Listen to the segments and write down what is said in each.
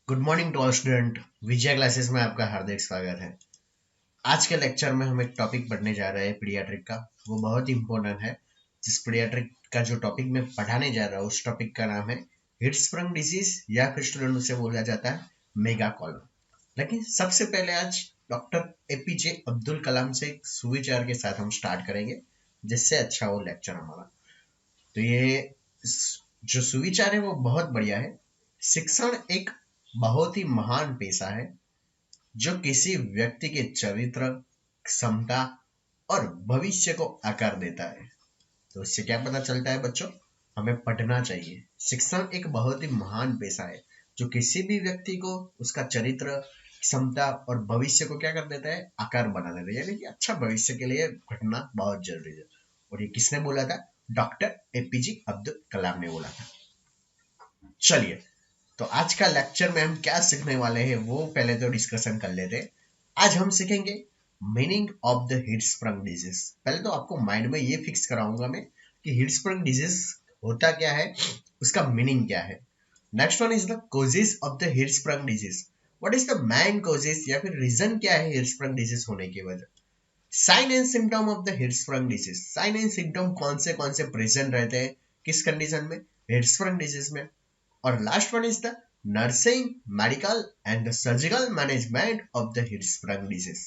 Good morning to all student. Vijay classes में आपका हार्दिक स्वागत है। आज के लेक्चर में हम एक टॉपिक पढ़ने जा रहे हैं पीडियाट्रिक का। वो बहुत ही इंपॉर्टेंट है। जिस पीडियाट्रिक का जो टॉपिक मैं पढ़ाने जा रहा हूँ उस टॉपिक का नाम है हिट्सप्रंग डिजीज या फिर स्टूडेंट उसे बोला जाता है मेगा कॉलम। लेकिन सबसे पहले आज डॉक्टर एपीजे अब्दुल कलाम से एक सुविचार के साथ हम स्टार्ट करेंगे, जिससे अच्छा हो लेक्चर हमारा। तो ये जो सुविचार है वो बहुत बढ़िया है। शिक्षण एक बहुत ही महान पेशा है जो किसी व्यक्ति के चरित्र, क्षमता और भविष्य को आकार देता है। तो इससे क्या पता चलता है बच्चों, हमें पढ़ना चाहिए। शिक्षण एक बहुत ही महान पेशा है जो किसी भी व्यक्ति को उसका चरित्र, क्षमता और भविष्य को क्या कर देता है, आकार बना देता है। यानी कि अच्छा भविष्य के लिए पढ़ना बहुत जरूरी है। और ये किसने बोला था? डॉक्टर एपीजे अब्दुल कलाम ने बोला था। चलिए, तो आज का लेक्चर में हम क्या सीखने वाले हैं वो पहले तो डिस्कशन कर लेते हैं। आज हम सीखेंगे meaning of the Hirschsprung disease. पहले तो आपको माइंड में ये फिक्स कराऊंगा मैं कि हिट्सप्रंग डिजीज होता क्या है, उसका मीनिंग क्या है। Next one is the causes of the Hirschsprung disease. What is the main causes या फिर रीजन क्या है हिट्सप्रंग डिजीज होने की वजह। Sign and symptom of the Hirschsprung disease. Sign and symptom कौन से प्रेजेंट रहते हैं किस कंडीशन में, हिट्सप्रंग डिजीज में। और last one is the nursing, medical and the surgical management of the Hirschsprung disease.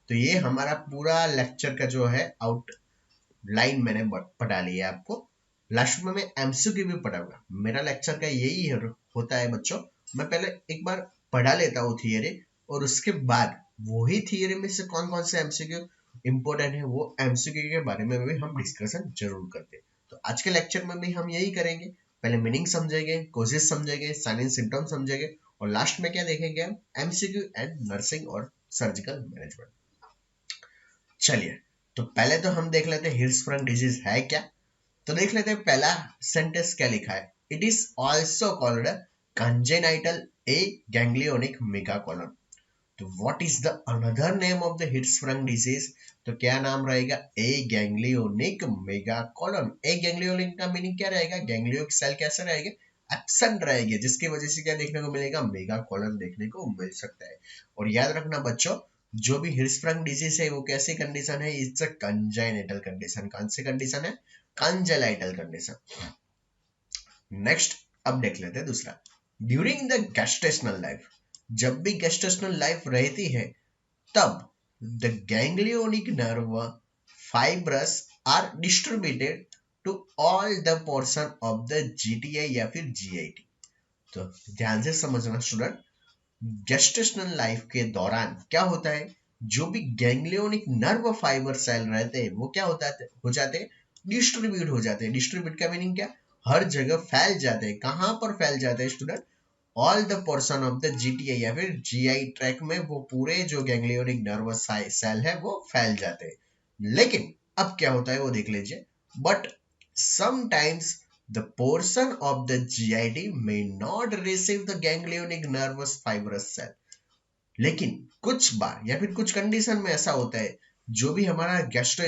तो ये हमारा पूरा लेक्चर का जो है आउटलाइन मैंने पढ़ा लिया है आपको। लास्ट में मैं एमसीक्यू भी पढ़ाऊंगा। मेरा लेक्चर का यही होता है बच्चों। मैं पहले एक बार पढ़ा लेता हूँ थियरी, और उसके बाद वही थियरी में से कौन कौन से एमसीक्यू इंपॉर्टेंट है वो एमसीक्यू के बारे में भी हम डिस्कशन जरूर करते हैं। तो आज के लेक्चर में भी हम यही करेंगे। पहले मीनिंग समझेंगे, कोजेस समझेंगे, साइन एंड सिम्टम समझेंगे, और लास्ट में क्या देखेंगे हम, एमसीक्यू एंड नर्सिंग और सर्जिकल मैनेजमेंट। चलिए, तो पहले तो हम देख लेते हैं हिट्सप्रंग डिजीज है क्या। तो देख लेते हैं पहला सेंटेंस क्या लिखा है। It is also called congenital aganglionic megacolon. तो what is the another name of the Hirschsprung disease. तो क्या नाम रहेगा, aganglionic megacolon. Aganglionic का मीनिंग क्या रहेगा, गैंग्लियोनिक सेल कैसा रहेगा, एब्सेंट रहेगा, जिसकी वजह से क्या देखने को मिलेगा, मेगाकोलन देखने को मिल सकता है। और याद रखना बच्चों, जो भी हिट्सप्रंग डिजीज है वो कैसी कंडीशन है, इट्स अ कंजाइनेटल कंडीशन। कौन सी कंडीशन है, कंजेलाइटल कंडीशन। नेक्स्ट, अब देख लेते हैं दूसरा। ड्यूरिंग द गेस्टेशनल लाइफ, जब भी गेस्टेशनल लाइफ रहती है तब the ganglionic nerve fibres are distributed to all the portion of the GTI या फिर जीआईटी। तो ध्यान से समझना स्टूडेंट, गेस्टेशनल लाइफ के दौरान क्या होता है, जो भी गैंग्लियोनिक नर्व फाइबर सेल रहते हैं वो क्या होता है, हो जाते हैं, डिस्ट्रीब्यूट हो जाते हैं। डिस्ट्रीब्यूट का मीनिंग क्या, हर जगह फैल जाते हैं। कहां पर फैल जाते हैं student, all the portion of the GTI या फिर जीआई ट्रैक में वो पूरे जो गैंग्लियोनिक नर्व सेल है वो फैल जाते हैं। लेकिन अब क्या होता है वो देख लीजिए। But sometimes the portion of the GID may not receive the ganglionic nervous fibrous cell। लेकिन कुछ बार या फिर कुछ कंडीशन में ऐसा होता है, जो भी हमारा गैस्ट्रो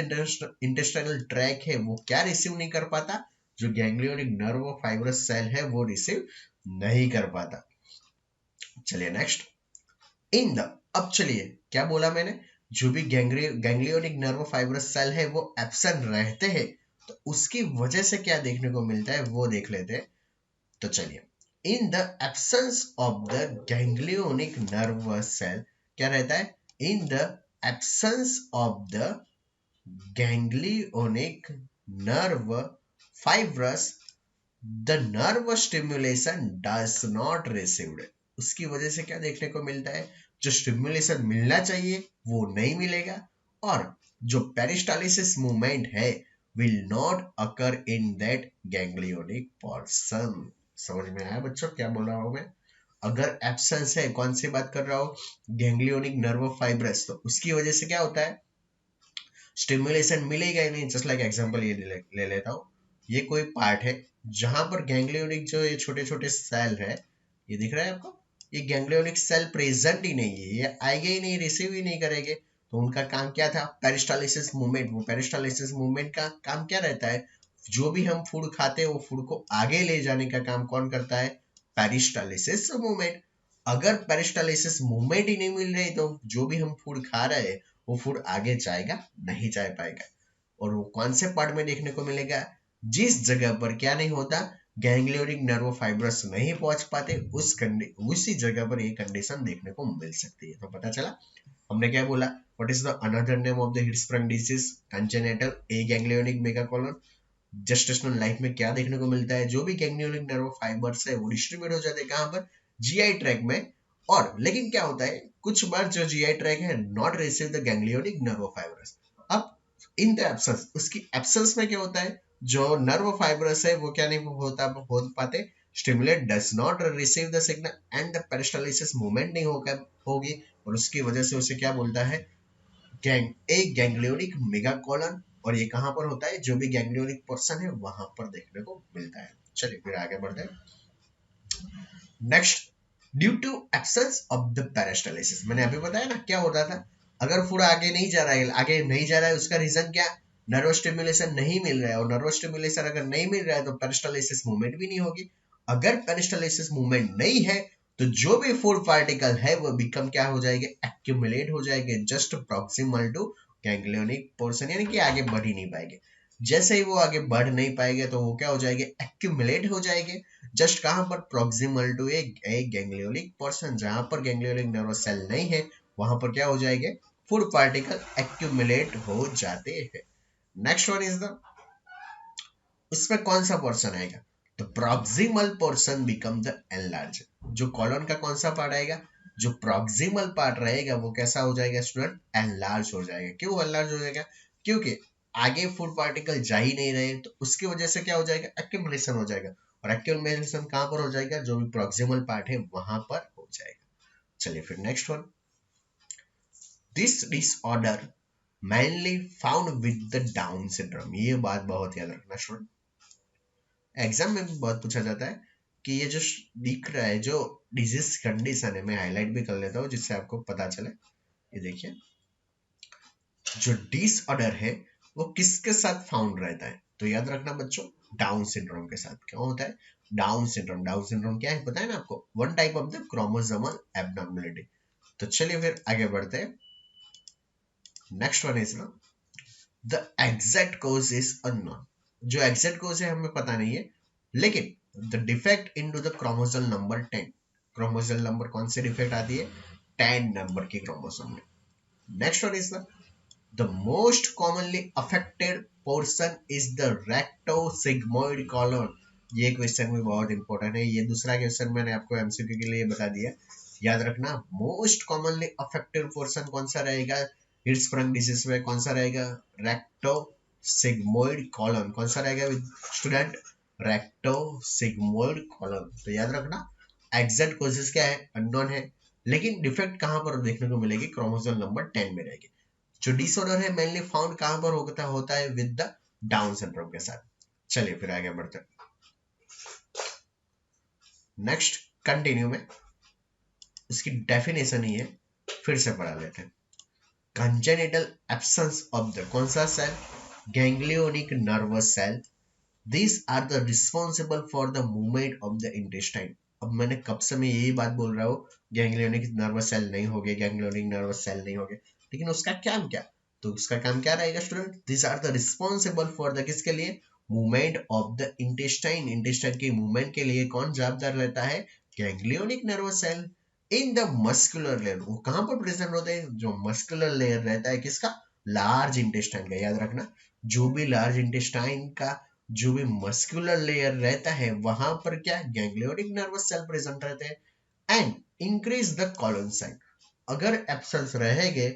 इंटेस्टाइनल ट्रैक है वो क्या रिसीव नहीं कर पाता, जो गैंग्लियोनिक नर्व फाइब्रस सेल है वो रिसीव नहीं कर पाता। चलिए नेक्स्ट, इन द, अब चलिए क्या बोला मैंने, जो भी गैंग्लियोनिक नर्व फाइब्रस सेल है वो एब्सेंट रहते हैं, तो उसकी वजह से क्या देखने को मिलता है वो देख लेते हैं। तो चलिए, in the absence of the ganglionic nerve cell क्या रहता है, in the absence of the ganglionic nerve fibres the nerve stimulation does not received. उसकी वजह से क्या देखने को मिलता है, जो स्टिमुलेशन मिलना चाहिए वो नहीं मिलेगा, और जो पेरिस्टालिसिस मूवमेंट है will not occur in that ganglionic portion. समझ में आया बच्चों क्या बोल रहा हूं मैं। अगर एब्सेंस है, कौन सी बात कर रहा हूं, गैंग्लियोनिक नर्व फाइब्रस, तो उसकी वजह से क्या होता है, स्टिमुलेशन मिलेगा ही नहीं। जस्ट लाइक एग्जांपल ये ले लेता हूँ। ये कोई पार्ट है जहां पर गैंग्लियोनिक जो ये छोटे छोटे सेल है, ये दिख रहा है आपको, ये गैंग्लियोनिक सेल प्रेजेंट ही नहीं है, ये आएंगे ही नहीं, रिसीव ही नहीं करेंगे। तो उनका काम क्या था, पेरिस्टालिसिस मूवमेंट। वो पेरिस्टालिसिस मूवमेंट का काम क्या रहता है, जो भी हम फूड खाते हैं वो फूड को आगे ले जाने का काम कौन करता है, पेरिस्टालिसिस मूवमेंट। अगर पेरिस्टालिसिस मूवमेंट ही नहीं मिल रही तो जो भी हम फूड खा रहे हैं वो फूड आगे जाएगा नहीं जा पाएगा। और वो कौन से पार्ट में देखने को मिलेगा, जिस जगह पर क्या नहीं होता, गैंग्लियोनिक नर्व फाइब्रस नहीं पहुंच पाते, उसी जगह पर ये कंडीशन देखने को मिल सकती है। तो पता चला हमने क्या बोला, what is the another name of the Hirschsprung disease, congenital aganglionic megacolon. Gestational life में क्या देखने को मिलता है, जो भी गैंग्लियोनिक नर्व फाइबर्स है वो डिस्ट्रीब्यूट हो जाते हैं कहां पर, जीआई ट्रैक में। और लेकिन क्या होता है, कुछ बार जो जीआई ट्रैक है not receive the ganglionic nerve fibres. अब इन द एब्सेंस, उसकी एब्सेंस में क्या होता है, जो नर्व फाइबर्स है वो क्या नहीं हो पाते, stimulate does not receive the signal and the peristalsis movement नहीं होगी, और उसकी वजह से उसे क्या बोलता है, एक गैंग्लियोनिक मेगाकोलन। और ये कहां पर होता है, जो भी गैंग्लियोनिक पोर्शन है वहां पर देखने को मिलता है। चलिए फिर आगे बढ़ते हैं। Next, due to absence of the peristalsis, मैंने अभी बताया ना क्या होता था, अगर फूड आगे नहीं जा रहा है उसका रीजन क्या, नर्व स्टिमुलेशन नहीं मिल रहा है, और नर्व स्टिमुलेशन अगर नहीं मिल रहा है तो पेरिस्टालिसिस मूवमेंट भी नहीं होगी। अगर पेरिस्टालिसिस मूवमेंट नहीं है तो जो भी फूड पार्टिकल है वो बिकम क्या हो जाएंगे, एक्यूमुलेट हो जाएंगे just proximal to ganglionic portion, यानी कि आगे बढ़ ही नहीं पाएंगे। जैसे ही वो आगे बढ़ नहीं पाएंगे तो वो क्या हो जाएंगे, एक्यूमुलेट हो जाएंगे जस्ट कहां पर, proximal to a ganglionic portion, जहां पर गैंग्लियोनिक नर्व सेल नहीं है वहां पर क्या हो जाएंगे, फूड पार्टिकल एक्यूमुलेट हो जाते हैं। नेक्स्ट वन इज द, उसमें कौन सा पोर्शन आएगा, तो proximal portion become the enlarge. जो कॉलन का कौन सा पार्ट आएगा, जो प्रॉक्सिमल पार्ट रहेगा वो कैसा हो जाएगा स्टूडेंट, एनलार्ज हो जाएगा। क्यों एनलार्ज हो जाएगा, क्योंकि आगे फूड पार्टिकल जा ही नहीं रहे, तो उसकी वजह से क्या हो जाएगा, एक्यूमुलेशन हो जाएगा, और एक्यूमुलेशन कहां पर हो जाएगा, जो भी प्रॉक्सिमल पार्ट है वहां पर हो जाएगा। चलिए फिर next one, this disorder mainly found with the down syndrome. ये बात बहुत याद रखना स्टूडेंट, एग्जाम में भी बहुत पूछा जाता है कि ये जो दिख रहा है जो डिजीज कंडीशन है, मैं हाईलाइट भी कर लेता हूँ जिससे आपको पता चले। ये देखिए, जो डिसऑर्डर है वो किसके साथ फाउंड रहता है, तो याद रखना बच्चों, डाउन सिंड्रोम के साथ। क्या होता है डाउन सिंड्रोम, डाउन सिंड्रोम क्या है पता है ना आपको, one type of the chromosomal abnormality. तो चलिए फिर आगे बढ़ते हैं। नेक्स्ट वन इज ना, the exact cause is unknown. जो एग्जैक्ट कोज है हमें पता नहीं है, लेकिन the defect into the chromosome number 10, chromosome number कौन से डिफेक्ट आती है, 10 नंबर की क्रोमोसोम में। Next one is the most commonly affected portion is the rectosigmoid colon. ये क्वेश्चन भी बहुत इंपॉर्टेंट है, ये दूसरा क्वेश्चन मैंने आपको एमसीक्यू के लिए बता दिया, याद रखना। मोस्ट कॉमनली अफेक्टेड पोर्शन कौन सा रहेगा, हिट्सप्रंग डिजीज में कौन सा रहेगा, रेक्टोसिग्मोइड कॉलन। कौन सा रहेगा स्टूडेंट, रेक्टोसिग्मोइड कॉलन। तो याद रखना, एग्जैक्ट कोजेस क्या है, अननोन है, लेकिन डिफेक्ट कहां पर देखने को मिलेगी, क्रोमोसोम नंबर 10 में रहेगी। जो डिसऑर्डर है मेनली फाउंड कहां पर होता है, विद द डाउन सिंड्रोम के साथ। चलिए फिर आगे बढ़ते हैं। नेक्स्ट कंटिन्यू में उसकी डेफिनेशन ही है, फिर से पढ़ा लेते हैं। congenital absence of the कौन सा cell, ganglionic nervous cell, these are the responsible for the movement of the intestine। अब मैंने कब से मैं यही बात बोल रहा हूँ, गैंग्लियोनिक नर्वस सेल नहीं हो गए, गैंग्लियोनिक नर्वस सेल नहीं हो गए, लेकिन उसका काम क्या, तो उसका काम क्या रहेगा student, this are the responsible for the, किसके लिए, movement of the intestine, intestine की मूवमेंट के लिए कौन जवाबदार रहता है, ganglionic nervous cell. In the muscular layer, वो कहां पर प्रेजेंट होते हैं, जो मस्कुलर लेयर रहता है किसका, लार्ज इंटेस्टाइन का। याद रखना, जो भी लार्ज इंटेस्टाइन का जो भी मस्कुलर लेयर रहता है वहां पर क्या, गैंग्लियोनिक नर्वस सेल प्रेजेंट रहते हैं। And increase the colon size, अगर एब्सेंस रहेंगे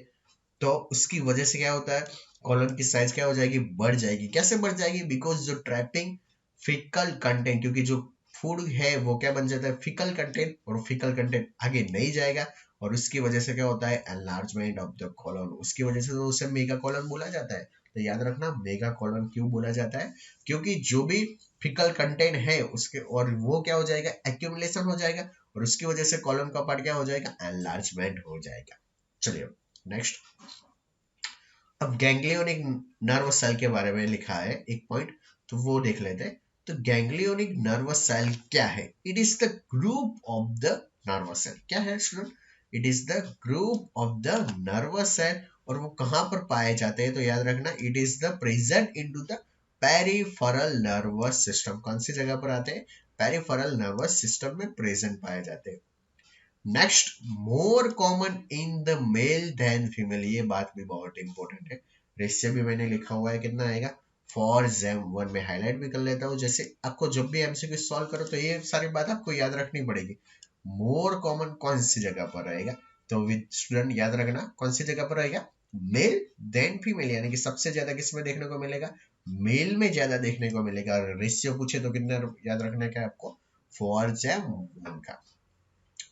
तो उसकी वजह से क्या होता है, कॉलन की साइज क्या हो जाएगी, बढ़ जाएगी। कैसे बढ़ जाएगी, बिकॉज जो ट्रैपिंग फिकल कंटेंट, क्योंकि जो फूड है वो क्या बन जाता है, फिकल कंटेंट, और फिकल कंटेंट आगे नहीं जाएगा, और उसकी वजह से क्या होता है, एनलार्जमेंट ऑफ द कॉलन। उसकी वजह से तो उसे मेगा कॉलन बोला जाता है। तो याद रखना, मेगा कॉलन क्यों बोला जाता है, क्योंकि जो भी फिकल कंटेंट है उसके, और वो क्या हो जाएगा, एक्यूमुलेशन हो जाएगा, और उसकी वजह से कॉलन का पार्ट क्या हो जाएगा, एनलार्जमेंट हो जाएगा। चलिए नेक्स्ट, अब गैंग्लियोनिक नर्व सेल के बारे में लिखा है एक पॉइंट, तो वो देख लेते हैं। तो गैंग्लियोनिक नर्वस सेल क्या है, it is the group of the nervous cell क्या है student? It is the group of the nervous cell. और वो कहाँ पर पाए जाते हैं? तो याद रखना, it is the present into the peripheral nervous system. कौन सी जगह पर आते हैं? पेरिफेरल नर्वस सिस्टम में प्रेजेंट पाए जाते हैं। Next, more common in the male than female. ये बात भी बहुत इंपॉर्टेंट है। रेशियो भी मैंने लिखा हुआ है, कितना आएगा? फॉर एग्जाम 1 में हाईलाइट भी कर लेता हूँ। जैसे आपको जब भी एमसीक्यू सॉल्व करो तो ये सारी बात आपको याद रखनी पड़ेगी। मोर कॉमन कौन सी जगह पर रहेगा? तो विद स्टूडेंट याद रखना, कौन सी जगह पर रहेगा? मेल देन फीमेल, यानी कि सबसे ज्यादा किस में देखने को मिलेगा? मेल में ज्यादा देखने को मिलेगा। और रेशियो पूछे तो कितना याद रखना है आपको? फॉर एग्जाम 1 का।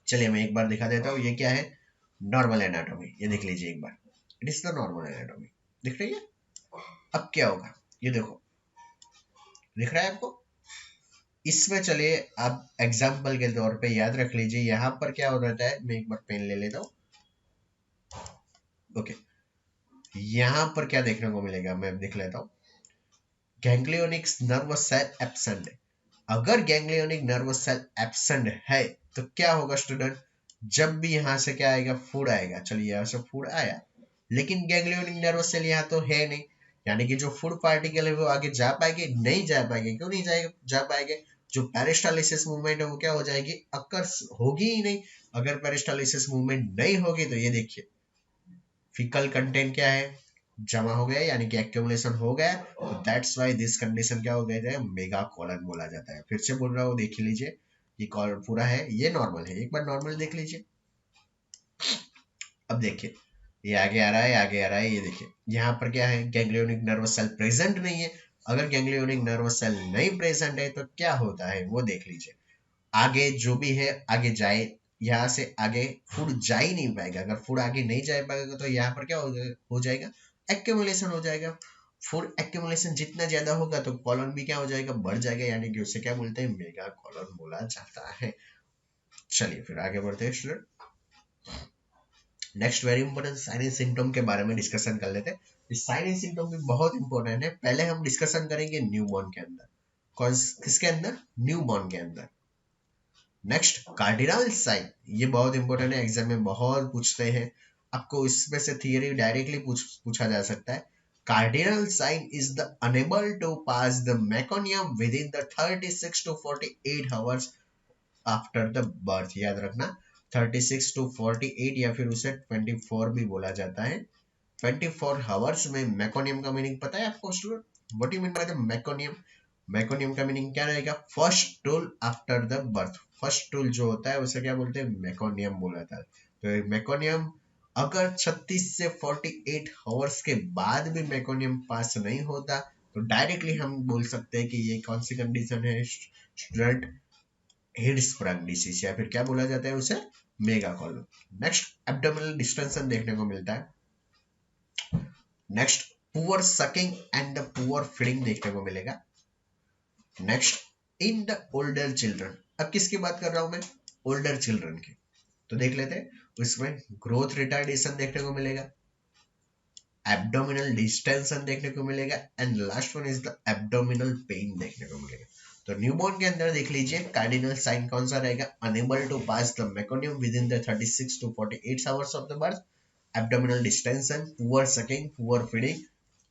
चलिए मैं एक बार दिखा देता हूँ। ये क्या है? Normal anatomy. ये देख लीजिए एक बार, it is the normal anatomy. दिख रही है? अब क्या होगा ये देखो, दिख रहा है आपको? इसमें चलिए आप एग्जाम्पल के तौर पे याद रख लीजिए, यहाँ पर क्या हो रहता है। मैं एक बार पेन ले लेता हूँ। ओके, यहाँ पर क्या देखने को मिलेगा मैं दिख लेता हूँ। गैंग्लियोनिक नर्वस सेल एब्सेंट है। अगर गैंग्लियोनिक नर्वस सेल एब्सेंट है तो क्या होगा स्टूडेंट? जब भी यहाँ से क्या आएगा? फूड आएगा। चलिए यहाँ से फूड आया, लेकिन गैंग्लियोनिक नर्वस सेल यहाँ तो है नहीं, यानी कि जो फूड पार्टिकल है वो आगे जा पाएंगे? नहीं जा पाएंगे। क्यों नहीं जाएगा? जा पाएंगे? जो पेरिस्टालिसिस मूवमेंट है वो क्या हो जाएगी? अक्कर होगी ही नहीं। अगर पेरिस्टालिसिस मूवमेंट नहीं होगी तो ये देखिए, फीकल कंटेंट क्या है? जमा हो गया, यानी कि एक्यूमुलेशन हो गया। तो दैट्स व्हाई दिस कंडीशन क्या हो गया है? मेगा कॉलन बोला जाता है। फिर से बोल रहा हूँ, देख लीजिए। ये कॉलन पूरा है, ये नॉर्मल है। एक बार नॉर्मल देख लीजिए। अब देखिए, ये आगे आ रहा है, आगे आ रहा है। ये देखिए यहाँ पर क्या है? गैंग्लियोनिक नर्वस सेल प्रेजेंट नहीं है। अगर गैंग्लियोनिक नर्वस सेल नहीं प्रेजेंट है तो क्या होता है वो देख लीजिए। आगे जो भी है आगे जाए, यहाँ से आगे फूड जा ही नहीं पाएगा। अगर फूड आगे नहीं जा पाएगा तो यहाँ पर क्या हो जाएगा? एक्यूमुलेशन हो जाएगा। फूड एक्यूमुलेशन जितना ज्यादा होगा तो कॉलन भी क्या हो जाएगा? बढ़ जाएगा, यानी कि उसे क्या बोलते हैं? मेगा कॉलन बोला जाता है। चलिए फिर आगे बढ़ते हैं student. Next very important sign and symptom के बारे में डिस्कशन कर लेते हैं। साइन एंड सिम्टम भी बहुत इंपॉर्टेंट है। पहले हम डिस्कशन करेंगे न्यूबॉर्न के अंदर। कौन किसके अंदर? न्यूबॉर्न के अंदर। Next, cardinal sign. ये बहुत इंपॉर्टेंट है, एग्जाम में बहुत पूछते हैं। आपको इसमें से थियरी डायरेक्टली पूछा जा सकता है। Cardinal sign is the unable to pass the meconium within the 36 to 48 hours after the birth. याद रखना, 36 to 48 या फिर उसे 24 भी बोला जाता है। 24 आवर्स में मेकोनियम का मीनिंग पता है आपको student? What you mean by the meconium? Meconium का मीनिंग क्या रहेगा? First tool after the birth. First tool जो होता है उसे क्या बोलते हैं? मेकोनियम बोला जाता है। तो मेकोनियम अगर 36 से 48 आवर्स के बाद भी मेकोनियम पास नहीं होता तो डायरेक्टली हम बोल सकते हैं कि ये कौन सी कंडीशन है स्टूडेंट? हिर्शस्प्रंग डिसीज, या फिर क्या बोला जाता है उसे? Mega colon. Next, abdominal distension देखने को मिलता है। Next, poor sucking and the poor feeding देखने को मिलेगा। Next, in the older children. अब किसकी बात कर रहा हूं मैं? ओल्डर चिल्ड्रन की। तो देख लेते हैं, उसमें ग्रोथ रिटार्डेशन देखने को मिलेगा, एब्डोमिनल डिस्टेंशन देखने को मिलेगा, and last one is the abdominal pain देखने को मिलेगा। तो न्यूबॉर्न के अंदर देख लीजिए, कार्डिनल साइन कौन सा रहेगा? Unable to pass the meconium within the 36 to 48 hours of the birth, abdominal distension, poor sucking, poor feeding.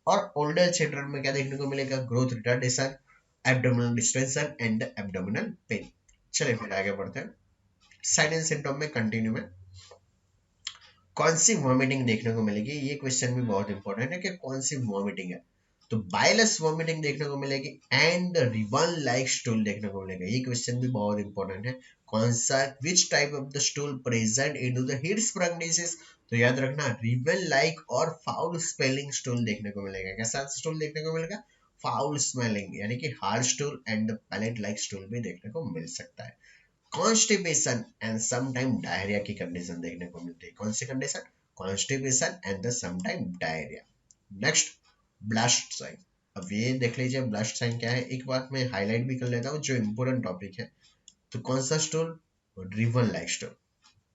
और ओल्डर चिल्ड्रन में क्या देखने को मिलेगा? Growth retardation, abdominal distension and abdominal pain. चलिए फिर आगे बढ़ते हैं। साइन एंड सिम्टम में कंटिन्यू में कौन सी वॉमिटिंग देखने को मिलेगी? ये क्वेश्चन भी बहुत इंपॉर्टेंट है कि कौन सी वॉमिटिंग है। तो बाइलस वॉमिटिंग देखने को मिलेगी एंड रिबन लाइक स्टूल देखने को मिलेगा। ये क्वेश्चन भी बहुत इंपॉर्टेंट है। कौन सा, which type of the stool present into the Hirschsprung disease? तो याद रखना, रिबन लाइक और फाउल स्मेलिंग स्टूल देखने को मिलेगा। कैसा स्टूल देखने को मिलेगा? फाउल स्मेलिंग, यानी कि hard stool and the pellet like stool भी देखने को मिल सकता है। कॉन्स्टिपेशन एंड समटाइम डायरिया की कंडीशन देखने को मिलती है। कौन सी condition? Constipation and the sometime diarrhoea. Next, blast sign. अब ये देख लीजिए ब्लास्ट साइन क्या है। एक बात मैं हाईलाइट भी कर लेता हूँ जो इंपोर्टेंट टॉपिक है। तो कौन सा स्टूल? Ribbon like stool.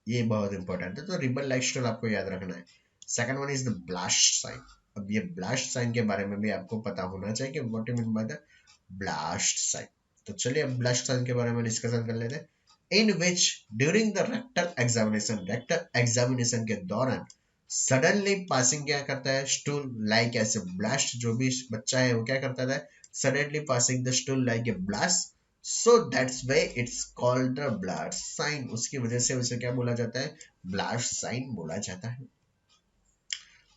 ये बहुत इंपॉर्टेंट है, तो रिबन लाइक स्टूल आपको याद रखना है। Second one is the blast sign. अब ये ब्लास्ट साइन के बारे में भी आपको पता होना चाहिए कि what you mean by the blast sign. तो चलिए अब ब्लास्ट साइन के बारे में डिस्कशन कर लेते हैं। In which during the rectal examination के दौरान सडनली पासिंग क्या करता है, स्टूल लाइक ऐसे ब्लास्ट, जो भी बच्चा है वो क्या करता है, suddenly passing the stool like a blast, so that's way it's called the blast sign, उसकी वजह से उसे क्या बोला जाता है, ब्लास्ट साइन बोला जाता है।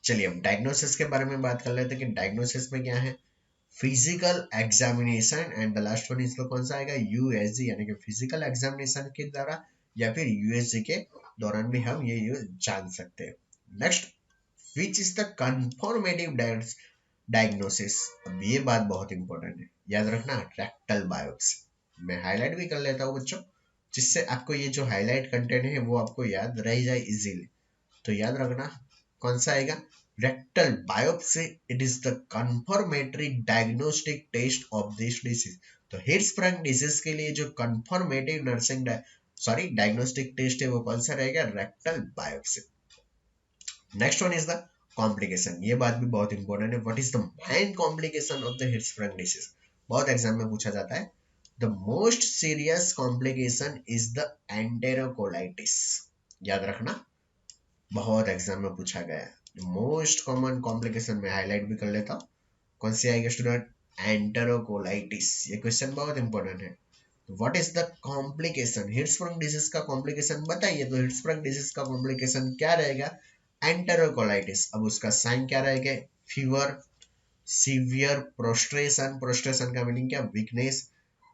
चलिए अब डायग्नोसिस के बारे में बात कर लेते हैं कि डायग्नोसिस में क्या है, physical examination and the last one इसमें कौन सा आएगा, यूएसजी, यानी कि फिजिकल एग्जामिनेशन के द्वारा या फिर यूएसजी के दौरान भी हम ये जान सकते हैं। Next, which is the confirmative diagnosis, अब ये बात बहुत इंपॉर्टेंट है, याद रखना, रेक्टल बायोप्सी। मैं हाईलाइट भी कर लेता हूँ बच्चों, जिससे आपको ये जो हाईलाइट कंटेंट है वो आपको याद रह जाए इजीली। तो याद रखना कौन सा आएगा, rectal biopsy, it is the confirmatory diagnostic test of this disease। तो हिट्सप्रंग डिजीज के लिए जो confirmative नर्सिंग डायग्नोस्टिक टेस्ट है वो कौन सा रहेगा, rectal biopsy. Next one is the complication, ये बात भी बहुत इंपॉर्टेंट है, what is the main complication of the Hirschsprung disease, बहुत एग्जाम में पूछा जाता है। The most serious complication is the enterocolitis, याद रखना, बहुत एग्जाम में पूछा गया है। मोस्ट कॉमन कॉम्प्लिकेशन में हाईलाइट भी कर लेता हूँ, कौन सी आएगी स्टूडेंट, एंटेरोकोलाइटिस, ये क्वेश्चन बहुत इंपॉर्टेंट है। What is the complication, हिट्सप्रंग disease का कॉम्प्लिकेशन बताइए, तो हिट्सप्रंग डिजीज का कॉम्प्लिकेशन क्या रहेगा, एंटेरोकोलाइटिस। अब उसका साइन क्या रहेगा, फीवर, सीवियर प्रोस्ट्रेशन, प्रोस्ट्रेशन का मीनिंग क्या, weakness,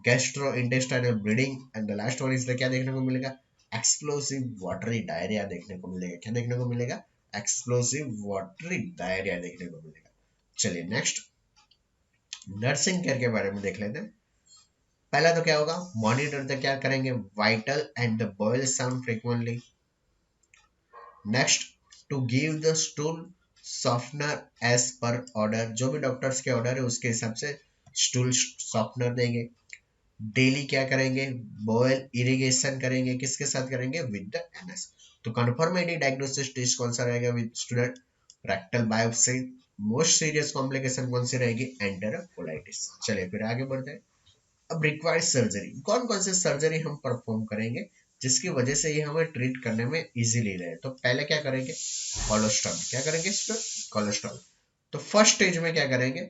gastro intestinal bleeding, and the last one is the क्या देखने को मिलेगा, एक्सप्लोसिव वाटरी डायरिया देखने को मिलेगा, क्या देखने को मिलेगा, एक्सप्लोसिव वाटरी डायरिया देखने को मिलेगा। चलिए नेक्स्ट, नर्सिंग केयर के बारे में देख लेते हैं। पहला तो क्या होगा, मॉनिटर तो क्या करेंगे, vital and the bowel sound frequently. Next, to give the stool softener as per order, जो भी डॉक्टर्स के ऑर्डर है उसके हिसाब से स्टूल सॉफ्टनर देंगे। डेली क्या करेंगे, बॉयल इरिगेशन करेंगे, किसके साथ करेंगे, विद द एनएस। तो कंफर्मेटिव डायग्नोसिस टेस्ट कौन सा रहेगा with student, rectal biopsy. Most serious complication कौन सी रहेगी, एंटेरोकोलाइटिस। चलिए फिर आगे बढ़ते हैं। अब रिक्वायर्ड सर्जरी, कौन कौन से सर्जरी हम परफॉर्म करेंगे जिसकी वजह से ये हमें ट्रीट करने में इजीली रहे। तो पहले क्या करेंगे, कोलेस्ट्रॉल, क्या करेंगे स्टूडेंट, कोलेस्ट्रॉल। तो फर्स्ट स्टेज में क्या करेंगे,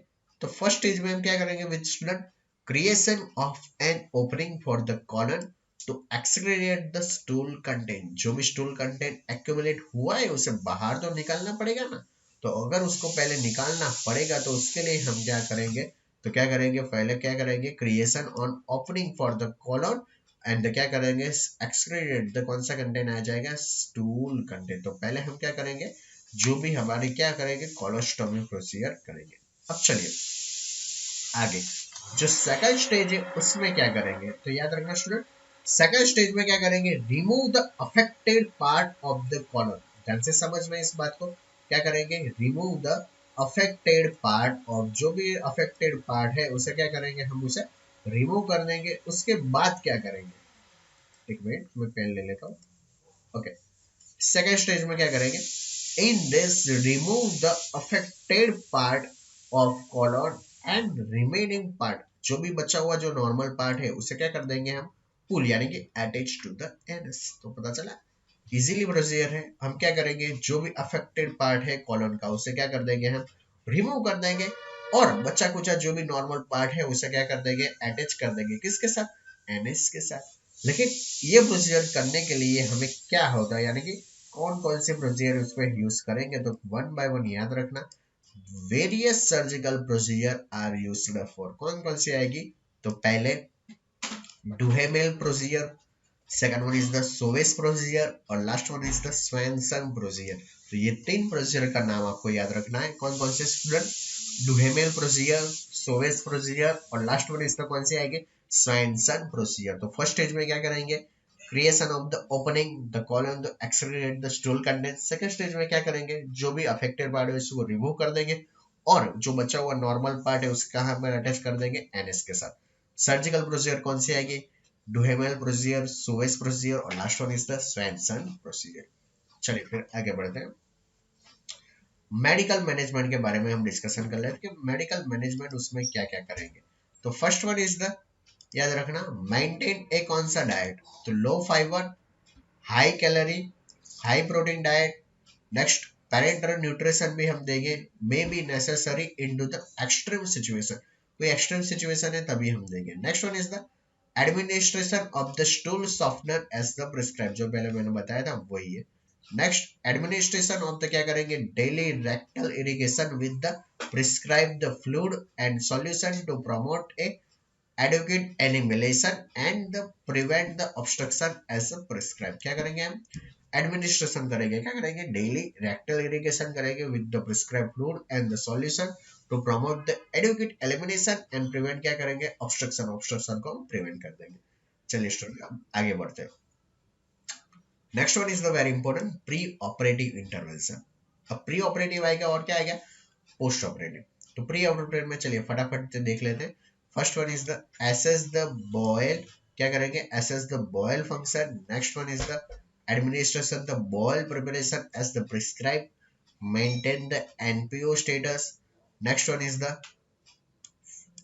तो फर्स्ट स्टेज में हम क्या करेंगे with student, creation of an opening for the colon to excrete the stool content, जो भी स्टूल कंटेंट एक्यूमुलेट हुआ है उसे बाहर तो निकालना पड़ेगा ना। तो अगर उसको पहले निकालना पड़ेगा तो उसके लिए हम क्या करेंगे, तो क्या करेंगे, पहले क्या करेंगे, creation on opening for the colon and क्या करेंगे, एक्सक्रीट द कौन सा कंटेंट आ जाएगा, स्टूल कंटेंट। तो पहले हम क्या करेंगे, जो भी हमारे क्या करेंगे, कोलोस्टोमी प्रोसीजर करेंगे। अब चलिए आगे, जो सेकंड स्टेज है उसमें क्या करेंगे, तो याद रखना स्टूडेंट, सेकंड स्टेज में क्या करेंगे, remove the affected part of the column. ध्यान से समझ में इस बात को, क्या करेंगे, remove the affected part of, जो भी अफेक्टेड पार्ट है उसे क्या करेंगे, हम उसे रिमूव कर देंगे। उसके बाद क्या करेंगे, एक मिनट मैं पेन ले लेता हूँ। ओके, सेकेंड स्टेज में क्या करेंगे, in this remove the affected part of collar and remaining part, जो भी बचा हुआ जो नॉर्मल पार्ट है उसे क्या कर देंगे हम, पुल, यानी कि अटैच टू द एनस। तो पता चला, इजीली प्रोसीजर है। हम क्या करेंगे, जो भी अफेक्टेड पार्ट है कॉलन का उसे क्या कर देंगे, हम रिमूव कर देंगे, और बचा कुचा जो भी नॉर्मल पार्ट है उसे क्या कर देंगे, अटैच कर देंगे, किसके साथ, एनएस के साथ। लेकिन ये प्रोसीजर करने के लिए हमें क्या होगा, यानी कि कौन कौन से प्रोसीजर उसमें यूज करेंगे, तो वन बाय वन याद रखना। Various surgical procedure are used for, कौन कौन सी आएगी, तो पहले Duhamel procedure, second one is the Soave procedure, और last one is the Swenson procedure. तो ये तीन प्रोसीजर का नाम आपको याद रखना है, कौन कौन से स्टूडेंट, डुहेमेल प्रोसीजर, सोवेस प्रोसीजर, और लास्ट वन इसमें कौन सी आएगी, स्वैनसन प्रोसीजर। तो फर्स्ट स्टेज में क्या करेंगे, creation of the opening the colon the excrete the stool content. Second stage में क्या करेंगे, जो भी अफेक्टेड पार्ट है उसको रिमूव कर देंगे, और जो बचा हुआ नॉर्मल पार्ट है उसका हम अटैच कर देंगे एनएस के साथ। सर्जिकल प्रोसीजर कौन सी आएगी, डुहेमेल प्रोसीजर, सोवेस प्रोसीजर, और last one is the Swenson procedure. चलिए फिर आगे बढ़ते हैं। मेडिकल मैनेजमेंट के बारे में हम डिस्कशन कर लेते हैं कि मेडिकल मैनेजमेंट उसमें क्या क्या करेंगे। तो फर्स्ट वन इज द याद रखना। मेंटेन ए कौन सा डाइट, तो low fibre, high calorie, high protein diet. Next parenteral nutrition भी हम देंगे, may be necessary into the extreme situation, कोई एक्सट्रीम सिचुएशन है तभी हम देंगे। Next one is the administration of the stool softener as the prescribe, जो पहले मैंने बताया था वही है। नेक्स्ट एडमिनिस्ट्रेशन ऑफ द क्या करेंगे, daily rectal irrigation with the prescribe the fluid and solution to promote a adequate elimination and the prevent the obstruction as a prescribed। क्या करेंगे हम, एडमिनिस्ट्रेशन करेंगे, क्या करेंगे, डेली रेक्टल इरिगेशन करेंगे with the prescribe fluid and the solution to promote the adequate elimination and prevent, क्या करेंगे, obstruction को प्रिवेंट कर देंगे। चलिए स्टूडेंट आगे बढ़ते हैं। Next one is the very important pre operative intervention. अब प्री ऑपरेटिव आएगा और क्या आएगा, पोस्ट ऑपरेटिव। तो प्री ऑपरेटिव में चलिए फटाफट से देख लेते हैं। First one is the assess the bowel, क्या करेंगे, assess the bowel function. Next one is the administration the bowel preparation as the prescribe, maintain the NPO status. Next one is the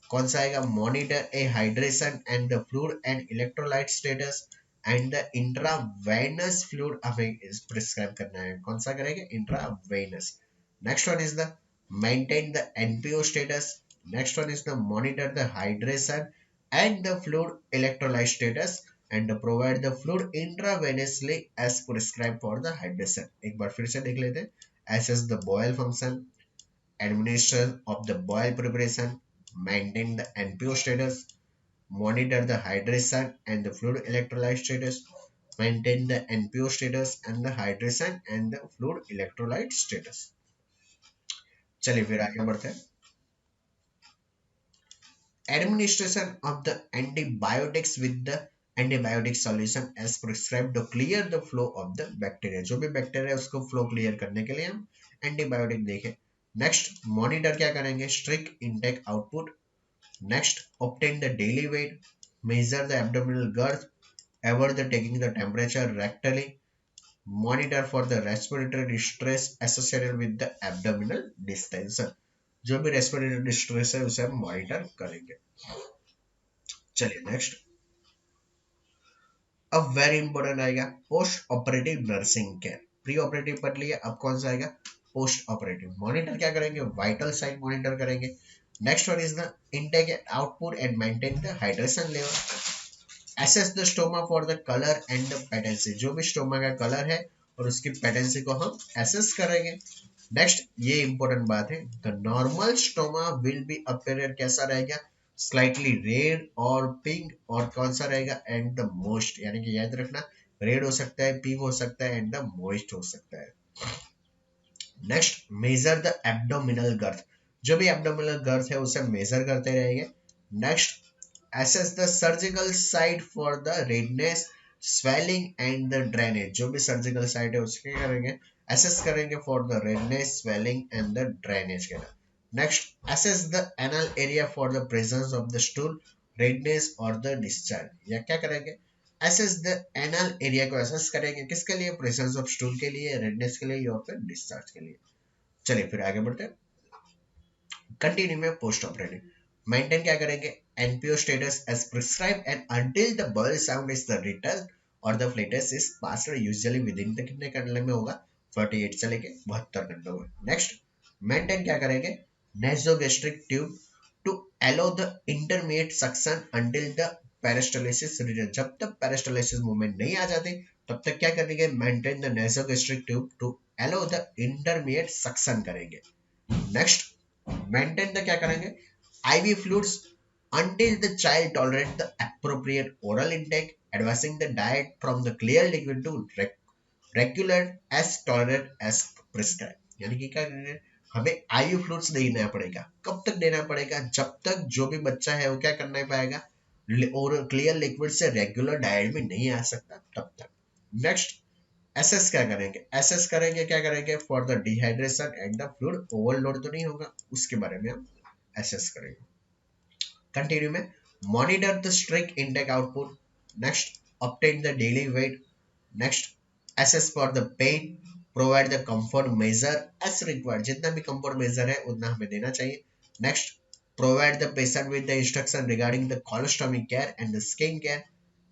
कौन सा आएगा, monitor a hydration and the fluid and electrolyte status and the intravenous fluid हमें prescribe करना है, कौन सा करेंगे, intravenous. Next one is the maintain the NPO status. Next one is the monitor the hydration and the fluid electrolyte status and provide the fluid intravenously as prescribed for the hydration। एक बार फिर से देख लेते हैं। Assess the boil function, administration of the boil preparation, maintain the NPO status, monitor the hydration and the fluid electrolyte status, maintain the NPO status and the hydration and the fluid electrolyte status। चलिए फिर आगे बढ़ते हैं। Administration of the antibiotics with the antibiotic solution as prescribed to clear the flow of the bacteria। जो भी bacteria उसको flow clear करने के लिए हम एंटीबायोटिक देखें। नेक्स्ट मॉनिटर क्या करेंगे, strict intake output. Next obtain the daily weight, measure the abdominal girth, ever the taking the temperature rectally, monitor for the respiratory distress associated with the abdominal distension. जो भी respiratory distress है उसे हम monitor करेंगे। चलिए next, अब very important आएगा post operative nursing care. Pre operative पढ़ लिया, अब कौन सा आएगा, पोस्ट ऑपरेटिव। मॉनिटर क्या करेंगे, वाइटल साइन मॉनिटर करेंगे। Next one is the intake and output and maintain the hydration level. Assess the stoma for the colour and the patency, जो भी स्टोमा का कलर है और उसकी पेटेंसी को हम एसेस करेंगे। नेक्स्ट ये इंपॉर्टेंट बात है, the normal stoma will be appear, कैसा रहेगा, स्लाइटली रेड और पिंक, और कौन सा रहेगा, एंड द मोस्ट, यानी कि याद रखना रेड हो सकता है, पिंक हो सकता है एंड द मोइस्ट हो सकता है। Next measure the abdominal girth, जो भी एब्डोमिनल गर्थ है उसे मेजर करते रहेंगे। Next assess the surgical site for the redness, swelling and the drainage, जो भी सर्जिकल साइट है उसके करेंगे assess करेंगे for the redness, swelling and the drainage के लिए। Next assess the anal area for the presence of the stool, redness or the discharge, या क्या करेंगे, assess the anal area को assess करेंगे किसके लिए, presence of stool के लिए, redness के लिए या फिर discharge के लिए। चलिए फिर आगे बढ़ते हैं। कंटिन्यू में पोस्ट ऑपरेटिव मेंटेन क्या करेंगे, NPO status as prescribe and until the bowel sound is the return और the flatus is passed usually within the कितने घंटे में होगा, 48 से लेके 72 घंटों में। नेक्स्ट मेंटेन क्या करेंगे, nasogastric tube to allow the intermediate suction until the peristalsis return, जब तक पेरिस्टालिसिस मूवमेंट नहीं आ जाती तब तक क्या करेंगे, maintain the nasogastric tube to allow the intermediate suction करेंगे। नेक्स्ट मेंटेन द क्या करेंगे, IV fluids until the child tolerate the appropriate oral intake, advising the diet from the clear liquid to regular as tolerate as prescribed। यानी कि क्या करेंगे, हमें IV fluids देना पड़ेगा, कब तक देना पड़ेगा, जब तक जो भी बच्चा है वो क्या करना पाएगा, और क्लियर लिक्विड से रेगुलर डाइट में नहीं आ सकता तब तक। नेक्स्ट एसेस क्या करेंगे, एसेस करेंगे क्या करेंगे, for the dehydration and the fluid overload तो नहीं होगा, उसके बारे में हम एसेस करेंगे। कंटिन्यू में monitor the strict intake output. Next obtain the daily weight. Next assess for the pain, provide the comfort measure as required, जितना भी कंफर्ट मेजर है उतना हमें देना चाहिए। Next provide the patient with the instruction regarding the colostomy care and the skin care.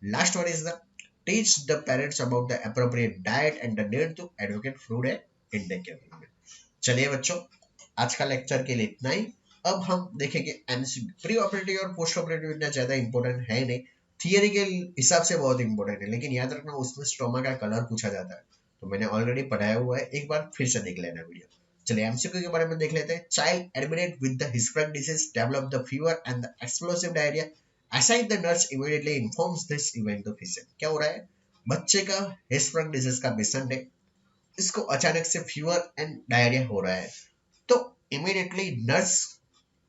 Last one is the teach the parents about the appropriate diet and the need to advocate food and intake के बारे में। चलिए बच्चों, आज का lecture के लिए इतना ही। अब हम देखेंगे एमसीक्यू। प्री ऑपरेटिव और पोस्ट ऑपरेटिव इतना ज्यादा इंपॉर्टेंट है नहीं, थियरी के हिसाब से बहुत इंपॉर्टेंट है, लेकिन याद रखना उसमें स्टोमा का कलर पूछा जाता है, तो मैंने ऑलरेडी पढ़ाया हुआ है, एक बार फिर से देख लेना वीडियो। चलिए एमसीक्यू के बारे में देख लेते हैं। Child admitted with the Hirschsprung disease develop the fever and the explosive diarrhoea, aside the nurse immediately informs this event to physician. क्या हो रहा है, बच्चे का हिस्पेरिक डिजीज का पेशेंट है, इसको अचानक से फीवर एंड डायरिया हो रहा है, तो इमीडिएटली नर्स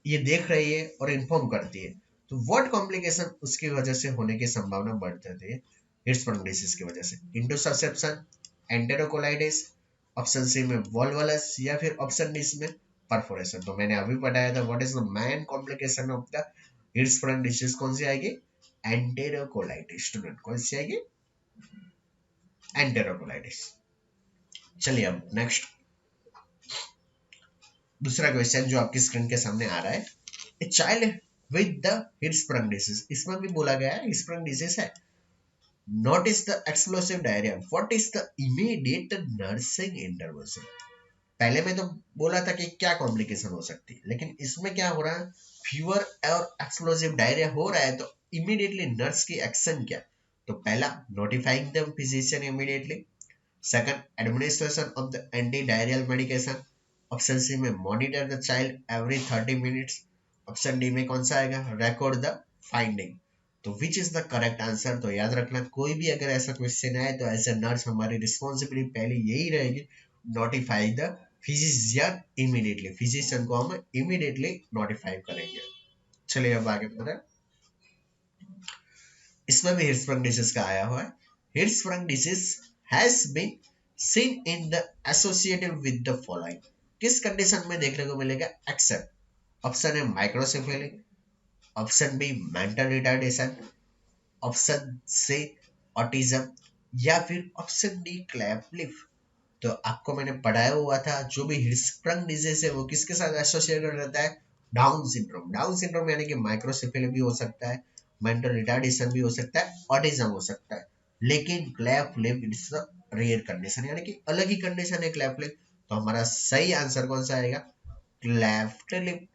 ये देख रही है और इन्फॉर्म करती है, तो व्हाट कॉम्प्लिकेशन उसकी वजह से होने की संभावना बढ़ जाती है हिस्पेरिक डिजीज की वजह से। इंटरसेप्शन, एंटेरोकोलाइटिस, ऑप्शन सी में वॉल्वलस, या फिर ऑप्शन डी में परफोरेशन। तो मैंने अभी बताया था what is the main complication of the Hirschsprung disease, कौन सी आएगी, एंटेरोकोलाइटिस। स्टूडेंट कौन सी आएगी, एंटेरोकोलाइटिस। चलिए अब नेक्स्ट दूसरा क्वेश्चन जो आपकी स्क्रीन के सामने आ रहा है, a child with the Hirschsprung disease, इसमें भी बोला गया है हिस्पेरिक डिजीज है। Notice the explosive diarrhoea, what is the immediate nursing intervention. पहले में तो बोला था कि क्या कॉम्प्लिकेशन हो सकती है, लेकिन इसमें क्या हो रहा है, फीवर और एक्सप्लोसिव डायरिया हो रहा है, तो इमीडिएटली नर्स की एक्शन क्या। तो पहला, notifying the physician immediately. Second, administration of the anti diarrhoeal medication. Option C में monitor the child every 30 minutes. Option D में कौन सा आएगा, रिकॉर्ड द फाइंडिंग। तो which is the correct answer. तो याद रखना, कोई भी अगर ऐसा क्वेश्चन आए तो एज ए नर्स हमारी रिस्पॉन्सिबिलिटी पहले यही रहेगी, notify the physician immediately. Physician को हम इमीडिएटली नोटिफाई करेंगे। चलिए अब आगे बढ़ते हैं। इसमें भी हिस्पेरिक डिजीज का आया हुआ है। Hirschsprung disease has been seen in the associated with the following, किस कंडीशन में देखने को मिलेगा, एक्सेप्ट। ऑप्शन है microcephaly, option B mental retardation, option C autism, या फिर ऑप्शन डी क्लैप्लिफ। तो आपको मैंने पढ़ाया हुआ था, जो भी हिस्पेरिक डिजीज है वो किसके साथ एसोसिएटेड रहता है, डाउन सिंड्रोम। डाउन सिंड्रोम यानी कि माइक्रोसेफेली भी हो सकता है, मेंटल रिटार्डेशन भी हो सकता है, ऑटिज्म हो सकता है, लेकिन क्लैप्लिफ इट्स रेयर कंडीशन, यानी कि अलग ही कंडीशन है क्लैप्लिफ। तो हमारा सही आंसर कौन सा आएगा, क्लैप्लिफ।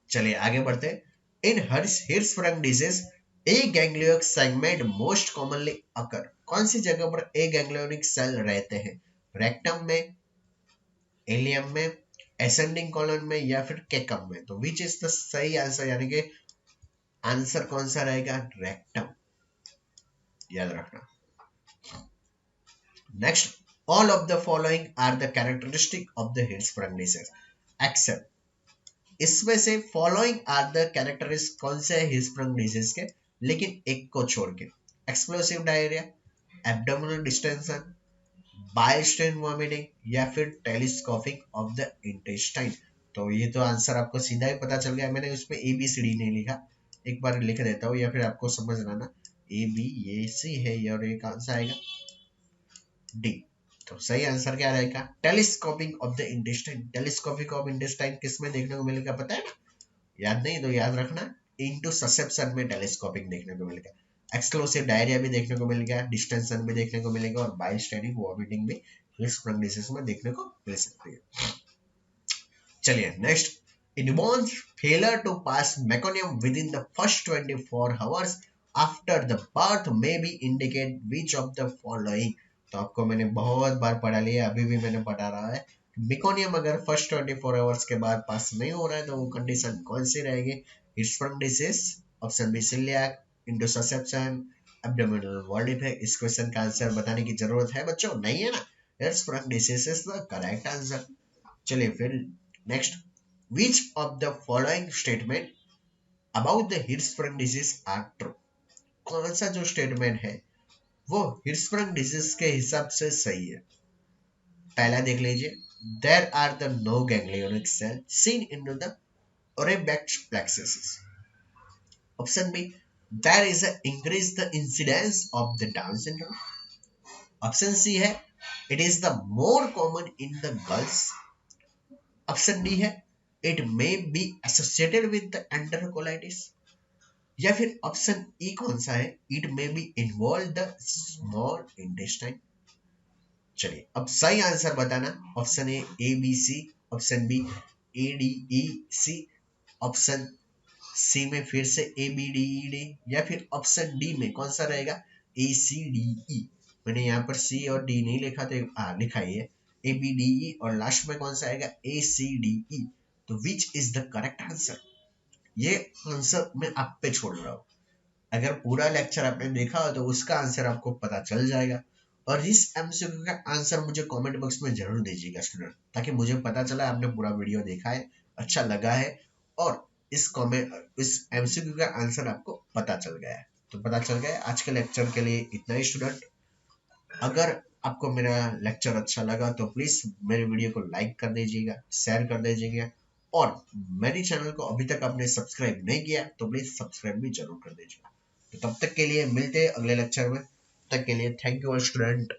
चलिए आगे बढ़ते हैं। इन हिस्पेरिक डिजीज ए गैंग्लियोनिक सेगमेंट मोस्ट कॉमनली अकर, कौन सी जगह पर ए गैंग्लियोनिक सेल रहते हैं, रेक्टम में, एलियम में, एसेंडिंग कॉलन में, या फिर केकम में। तो विच इज द सही आंसर, यानी कि आंसर कौन सा रहेगा, रेक्टम, याद रखना। Next, all of the following are the characteristic of the hispanic disease except, इसमें से फॉलोइंग आर द कैरेक्टरिस्टिक कौन से है हिस्पेरिक डिजीज के, लेकिन एक को छोड़ के, explosive diarrhoea, abdominal distension, bile strain vomiting, या फिर टेलीस्कोपिंग ऑफ द इंटेस्टाइन। तो ये तो आंसर आपको सीधा ही पता चल गया, मैंने उसमें ए बी सी डी नहीं लिखा, एक बार लिख देता हूँ या फिर आपको समझ लाना, ए बी ये सी है और ये कौन सा आएगा, डी। तो सही आंसर क्या रहेगा, telescoping of the intestine. Telescoping of intestine किस में देखने को मिलेगा पता है ना, याद नहीं तो याद रखना, इनटू ससेप्शन में टेलीस्कोपिंग देखने को मिलेगा, एक्सक्लूसिव डायरिया भी देखने को मिलेगा, डिस्टेंशन भी देखने को मिलेगा, और बाइल स्ट्रेनिंग वॉमिटिंग भी हिस्पेरिक डिजीज में देखने को मिल सकती है। चलिए next, inborn failure to pass meconium within the first 24 hours after the birth may be indicate which of the following. तो आपको मैंने बहुत बार पढ़ा लिया, अभी भी मैंने पढ़ा रहा है, मेकोनियम अगर फर्स्ट 24 आवर्स के बाद पास नहीं हो रहा है तो वो कंडीशन कौन सी रहेगी, Hirschsprung disease, option B coeliac, intussusception, abdominal wall defect. इस क्वेश्चन का आंसर बताने की जरूरत है बच्चों, नहीं है ना, Hirschsprung disease is the correct answer. चलिए फिर next, which of the following statement about the Hirschsprung disease are true, कौन सा जो स्टेटमेंट है वो हिस्पेरिक डिजीज के हिसाब से सही है। पहला देख लीजिए, there are the no ganglionic cell seen in the Auerbach's plexus. Option B, there is a increase the incidence of the Down syndrome. Option C है, it is the more common in the girls. Option D है, it may be associated with the enterocolitis, या फिर option E कौन सा है, it may be involve the small intestine. चलिए अब सही आंसर बताना। Option A B C, option B A D E C, option C में फिर से A B D E D, या फिर ऑप्शन डी में कौन सा रहेगा, ए सी डी ई। मैंने यहाँ पर सी और डी नहीं लिखा तो लिखा ही है ए बी डी ई, और लास्ट में कौन सा आएगा, ए सी डी ई। तो which is the correct answer, ये आंसर मैं आप पे छोड़ रहा हूँ। अगर पूरा लेक्चर आपने देखा हो तो उसका आंसर आपको पता चल जाएगा। और इस एमसीक्यू का आंसर मुझे कमेंट बॉक्स में जरूर दीजिएगा स्टूडेंट, ताकि मुझे पता चला आपने पूरा वीडियो देखा है, अच्छा लगा है, और इस एमसीक्यू का आंसर आपको पता चल गया है। तो पता चल गया आज के लेक्चर के लिए इतना ही स्टूडेंट। अगर आपको मेरा लेक्चर अच्छा लगा तो प्लीज मेरे वीडियो को लाइक कर दीजिएगा, शेयर कर दीजिएगा, और मेरे चैनल को अभी तक आपने सब्सक्राइब नहीं किया तो प्लीज सब्सक्राइब भी जरूर कर दीजिएगा। तो तब तक के लिए मिलते हैं अगले लेक्चर में, तब तक के लिए थैंक यू स्टूडेंट।